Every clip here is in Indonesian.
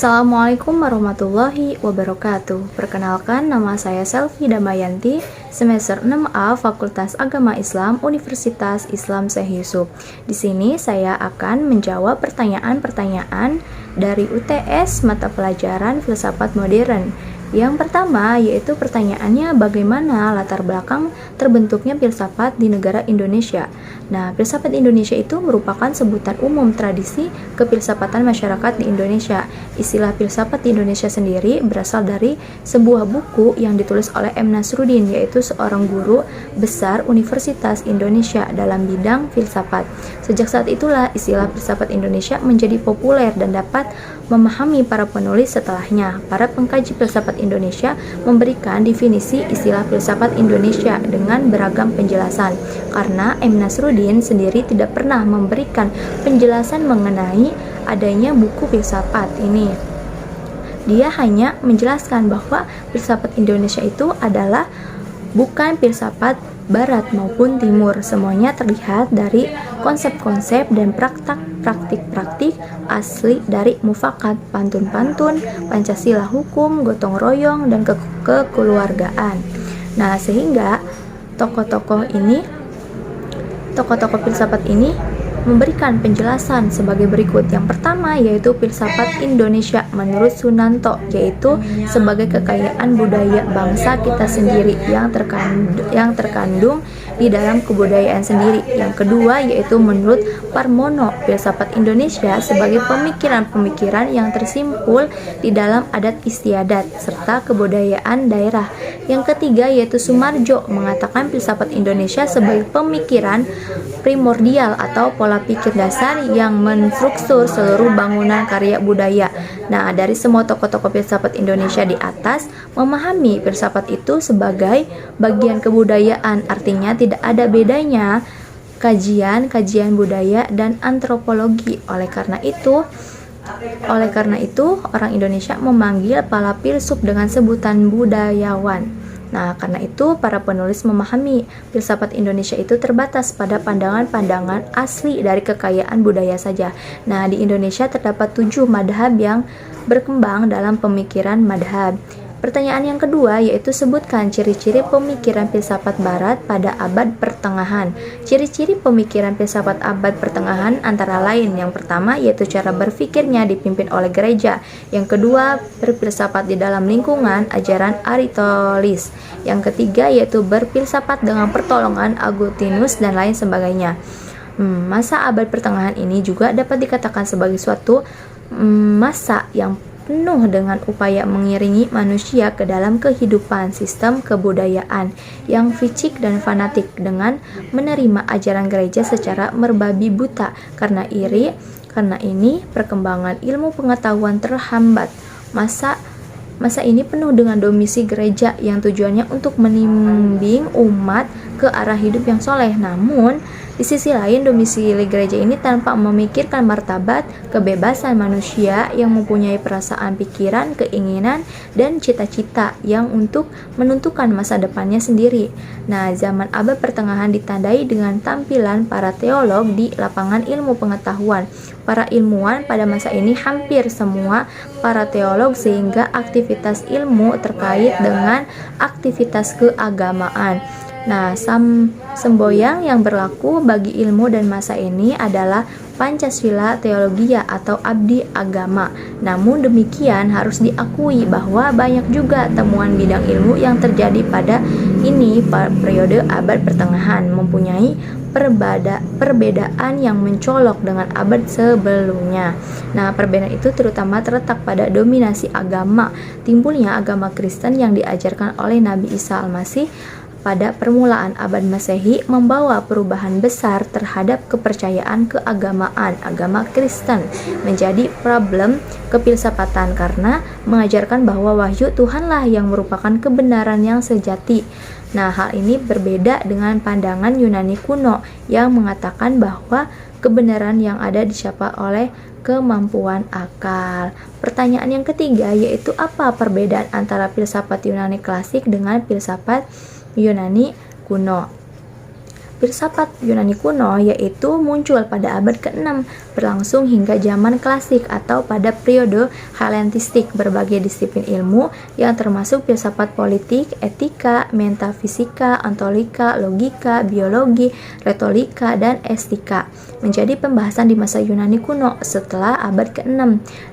Assalamualaikum warahmatullahi wabarakatuh. Perkenalkan, nama saya Selvi Damayanti, semester 6A Fakultas Agama Islam Universitas Islam Syekh Yusuf. Di sini saya akan menjawab pertanyaan-pertanyaan dari UTS mata pelajaran Filsafat Modern. Yang pertama yaitu pertanyaannya, bagaimana latar belakang terbentuknya filsafat di negara Indonesia. Nah, filsafat Indonesia itu merupakan sebutan umum tradisi kefilsafatan masyarakat di Indonesia. Istilah filsafat di Indonesia sendiri berasal dari sebuah buku yang ditulis oleh M. Nasruddin, yaitu seorang guru besar Universitas Indonesia dalam bidang filsafat. Sejak saat itulah istilah filsafat Indonesia menjadi populer dan dapat memahami para penulis setelahnya. Para pengkaji filsafat Indonesia memberikan definisi istilah filsafat Indonesia dengan beragam penjelasan, karena M. Nasruddin sendiri tidak pernah memberikan penjelasan mengenai adanya buku filsafat ini. Dia hanya menjelaskan bahwa filsafat Indonesia itu adalah bukan filsafat Barat maupun Timur. Semuanya terlihat dari konsep-konsep dan praktik-praktik asli dari mufakat, pantun-pantun, Pancasila hukum, gotong royong, dan kekeluargaan. Nah, sehingga tokoh-tokoh filsafat ini memberikan penjelasan sebagai berikut. Yang pertama yaitu filsafat Indonesia menurut Sunanto, yaitu sebagai kekayaan budaya bangsa kita sendiri yang terkandung di dalam kebudayaan sendiri. Yang kedua yaitu menurut Parmono, filsafat Indonesia sebagai pemikiran-pemikiran yang tersimpul di dalam adat istiadat serta kebudayaan daerah. Yang ketiga yaitu Sumarjo, mengatakan filsafat Indonesia sebagai pemikiran primordial atau pola pikir dasar yang menstruktur seluruh bangunan karya budaya. Nah, dari semua tokoh-tokoh filsafat Indonesia di atas memahami filsafat itu sebagai bagian kebudayaan, artinya tidak ada bedanya kajian budaya dan antropologi. Oleh karena itu orang Indonesia memanggil para filsuf dengan sebutan budayawan. Nah, karena itu para penulis memahami filsafat Indonesia itu terbatas pada pandangan-pandangan asli dari kekayaan budaya saja. Nah, di Indonesia terdapat 7 madhab yang berkembang dalam pemikiran madhab. Pertanyaan yang kedua yaitu sebutkan ciri-ciri pemikiran filsafat Barat pada abad pertengahan. Ciri-ciri pemikiran filsafat abad pertengahan antara lain, yang pertama yaitu cara berpikirnya dipimpin oleh gereja. Yang kedua, berfilsafat di dalam lingkungan ajaran Aristoteles. Yang ketiga yaitu berfilsafat dengan pertolongan Augustinus dan lain sebagainya. Masa abad pertengahan ini juga dapat dikatakan sebagai suatu masa yang penuh dengan upaya mengiringi manusia ke dalam kehidupan sistem kebudayaan yang fisik dan fanatik dengan menerima ajaran gereja secara merbabi buta. Karena ini perkembangan ilmu pengetahuan terhambat. Masa ini penuh dengan domisi gereja yang tujuannya untuk membimbing umat ke arah hidup yang soleh. Namun di sisi lain, domisili gereja ini tanpa memikirkan martabat kebebasan manusia yang mempunyai perasaan, pikiran, keinginan, dan cita-cita yang untuk menentukan masa depannya sendiri. Nah, zaman abad pertengahan ditandai dengan tampilan para teolog di lapangan ilmu pengetahuan. Para ilmuwan pada masa ini hampir semua para teolog, sehingga aktivitas ilmu terkait dengan aktivitas keagamaan. Nah, semboyang yang berlaku bagi ilmu dan masa ini adalah Pancasila Teologia atau abdi agama. Namun demikian harus diakui bahwa banyak juga temuan bidang ilmu yang terjadi pada periode abad pertengahan mempunyai perbedaan yang mencolok dengan abad sebelumnya. Nah, perbedaan itu terutama terletak pada dominasi agama, timbulnya agama Kristen yang diajarkan oleh Nabi Isa Al-Masih pada permulaan abad Masehi membawa perubahan besar terhadap kepercayaan keagamaan. Agama Kristen menjadi problem kefilsafatan karena mengajarkan bahwa wahyu Tuhanlah yang merupakan kebenaran yang sejati. Nah, hal ini berbeda dengan pandangan Yunani kuno yang mengatakan bahwa kebenaran yang ada dicapai oleh kemampuan akal. Pertanyaan yang ketiga yaitu apa perbedaan antara filsafat Yunani klasik dengan filsafat Yunani kuno? Filsafat Yunani kuno yaitu muncul pada abad ke-6, berlangsung hingga zaman klasik atau pada periode Helenistik. Berbagai disiplin ilmu yang termasuk filsafat politik, etika, metafisika, ontologika, logika, biologi, retorika, dan estetika menjadi pembahasan di masa Yunani kuno setelah abad ke-6.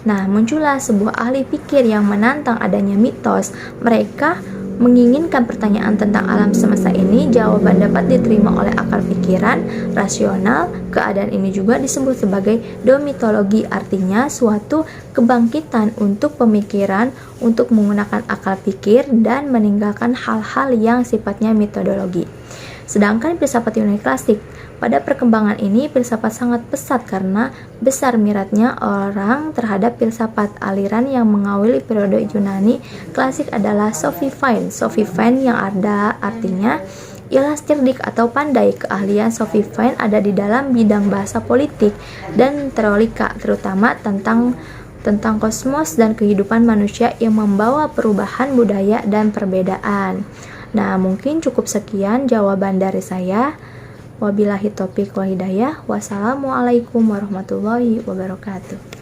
Nah, muncullah sebuah ahli pikir yang menantang adanya mitos. Mereka menginginkan pertanyaan tentang alam semesta ini jawaban dapat diterima oleh akal pikiran rasional. Keadaan ini juga disebut sebagai domitologi, artinya suatu kebangkitan untuk pemikiran untuk menggunakan akal pikir dan meninggalkan hal-hal yang sifatnya metodologi. Sedangkan filsafat Yunani klasik, pada perkembangan ini filsafat sangat pesat karena besar minatnya orang terhadap filsafat. Aliran yang mengawali periode Yunani klasik adalah Sophiephine. Sophiephine yang ada artinya ialah cerdik atau pandai. Keahlian Sophiephine ada di dalam bidang bahasa politik dan teologika, terutama tentang kosmos dan kehidupan manusia yang membawa perubahan budaya dan perbedaan. Nah, mungkin cukup sekian jawaban dari saya. Wabillahi taufiq wal hidayah. Wassalamualaikum warahmatullahi wabarakatuh.